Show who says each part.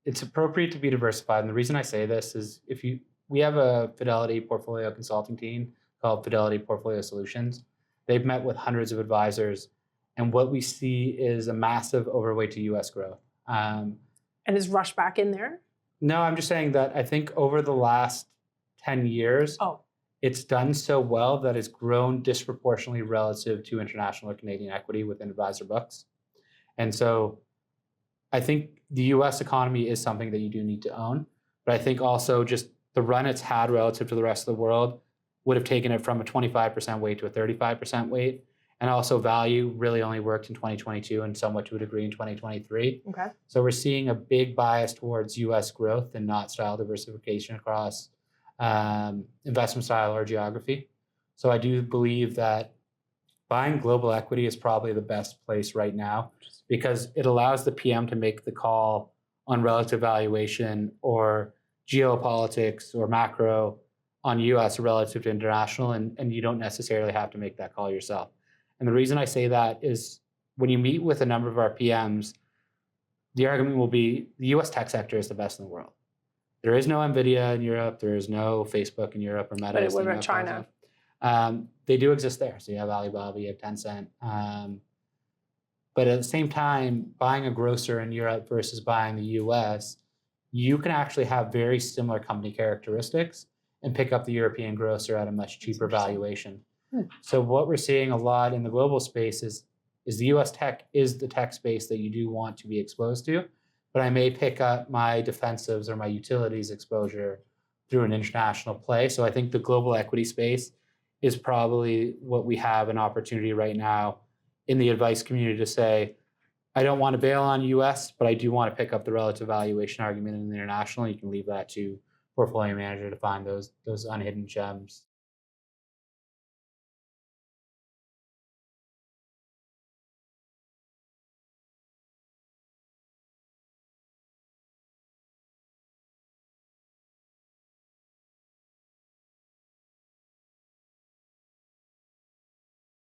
Speaker 1: it's appropriate to be diversified. And the reason I say this is we have a Fidelity portfolio consulting team called Fidelity Portfolio Solutions. They've met with hundreds of advisors, and what we see is a massive overweight to US growth.
Speaker 2: And is Rush back in there?
Speaker 1: No, I'm just saying that I think over the last 10 years, it's done so well that it's grown disproportionately relative to international or Canadian equity within advisor books. And so I think the US economy is something that you do need to own. But I think also just the run it's had relative to the rest of the world would have taken it from a 25% weight to a 35% weight. And also value really only worked in 2022 and somewhat to a degree in 2023.
Speaker 2: Okay.
Speaker 1: So we're seeing a big bias towards US growth and not style diversification across investment style or geography. So I do believe that buying global equity is probably the best place right now because it allows the PM to make the call on relative valuation or geopolitics or macro on US relative to international, and you don't necessarily have to make that call yourself. And the reason I say that is when you meet with a number of our PMs, the argument will be the US tech sector is the best in the world. There is no NVIDIA in Europe. There is no Facebook in Europe or Meta.
Speaker 2: But what about China?
Speaker 1: They do exist there. So you have Alibaba, you have Tencent. But at the same time, buying a grocer in Europe versus buying the US, you can actually have very similar company characteristics and pick up the European grocer at a much cheaper valuation. So what we're seeing a lot in the global space is the US tech is the tech space that you do want to be exposed to, but I may pick up my defensives or my utilities exposure through an international play. So I think the global equity space is probably what we have an opportunity right now in the advice community to say, I don't want to bail on US, but I do want to pick up the relative valuation argument in the international. You can leave that to portfolio manager to find those unhidden gems.